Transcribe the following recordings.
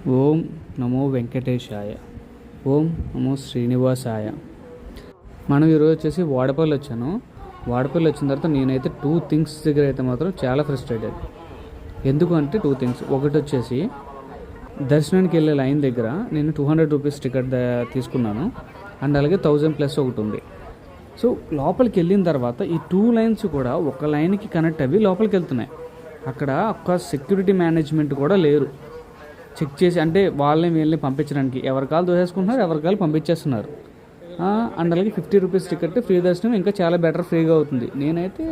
ఓం నమో వెంకటేశాయ. ఓం నమో శ్రీనివాసాయ. మనం ఈరోజు వచ్చేసి వాడపల్లి వచ్చాను. వాడపల్లి వచ్చిన తర్వాత నేనైతే 2 థింగ్స్ దగ్గర అయితే మాత్రం చాలా ఫ్రస్ట్రేటెడ్. ఎందుకు అంటే 2 థింగ్స్. ఒకటి వచ్చేసి దర్శనానికి వెళ్ళే లైన్ దగ్గర నేను 200 రూపీస్ టికెట్ తీసుకున్నాను. అండ్ అలాగే 1000 ప్లస్ ఒకటి ఉంది. సో లోపలికి వెళ్ళిన తర్వాత ఈ 2 లైన్స్ కూడా ఒక లైన్కి కనెక్ట్ అవి లోపలికి వెళ్తున్నాయి. అక్కడ ఒక్క సెక్యూరిటీ మేనేజ్మెంట్ కూడా లేరు. చెక్ చేసి అంటే వాళ్ళని వీళ్ళని పంపించడానికి ఎవరి కాలు దోసేసుకుంటున్నారు, ఎవరి కాలు పంపించేస్తున్నారు. అండ్ అలాగే 50 రూపీస్ టికెట్ ఫ్రీ దర్శనం ఇంకా చాలా బెటర్, ఫ్రీగా అవుతుంది. నేనైతే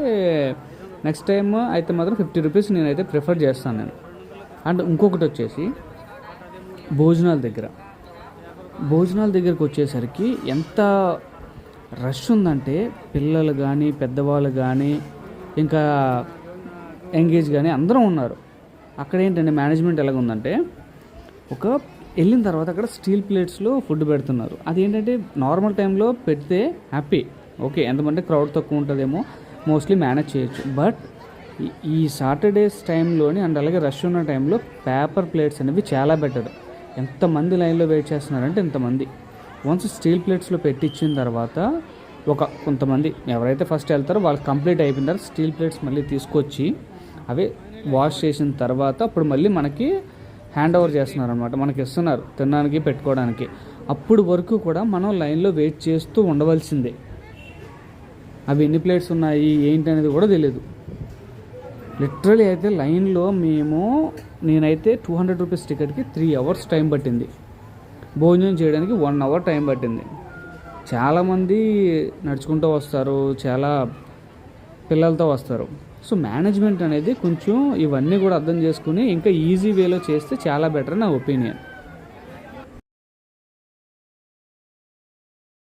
నెక్స్ట్ టైం అయితే మాత్రం 50 రూపీస్ నేనైతే ప్రిఫర్ చేస్తాను నేను. అండ్ ఇంకొకటి వచ్చేసి భోజనాల దగ్గరకు వచ్చేసరికి ఎంత రష్ ఉందంటే పిల్లలు కానీ పెద్దవాళ్ళు కానీ ఇంకా ఎంగేజ్ కానీ అందరూ ఉన్నారు. అక్కడ ఏంటంటే మేనేజ్మెంట్ ఎలాగుందంటే వెళ్ళిన తర్వాత అక్కడ స్టీల్ ప్లేట్స్లో ఫుడ్ పెడుతున్నారు. అదేంటంటే నార్మల్ టైంలో పెడితే హ్యాపీ, ఓకే, ఎంతమంటే క్రౌడ్ తక్కువ ఉంటుందేమో మోస్ట్లీ మేనేజ్ చేయొచ్చు. బట్ ఈ సాటర్డేస్ టైంలోని అండ్ అలాగే రష్ ఉన్న టైంలో పేపర్ ప్లేట్స్ అనేవి చాలా బెటర్. ఎంతమంది లైన్లో వెయిట్ చేస్తున్నారంటే ఇంతమంది. వన్స్ స్టీల్ ప్లేట్స్లో పెట్టించిన తర్వాత కొంతమంది ఎవరైతే ఫస్ట్ వెళ్తారో వాళ్ళు కంప్లీట్ అయిపోయిన తర్వాత స్టీల్ ప్లేట్స్ మళ్ళీ తీసుకొచ్చి అవే వాష్ చేసిన తర్వాత అప్పుడు మళ్ళీ మనకి హ్యాండ్ ఓవర్ చేస్తున్నారు అనమాట. మనకి ఇస్తున్నారు తినడానికి పెట్టుకోవడానికి. అప్పుడు వరకు కూడా మనం లైన్లో వెయిట్ చేస్తూ ఉండవలసిందే. అవి ఎన్ని ప్లేట్స్ ఉన్నాయి ఏంటి అనేది కూడా తెలియదు. లిటరలీ అయితే లైన్లో నేనైతే 200 రూపీస్ టికెట్కి 3 అవర్స్ టైం పట్టింది. భోజనం చేయడానికి 1 అవర్ టైం పట్టింది. చాలామంది నడుచుకుంటూ వస్తారు, చాలా పిల్లలతో వస్తారు. సో మేనేజ్మెంట్ అనేది కొంచెం ఇవన్నీ కూడా అర్థం చేసుకుని ఇంకా ఈజీ వేలో చేస్తే చాలా బెటర్ నా ఒపీనియన్.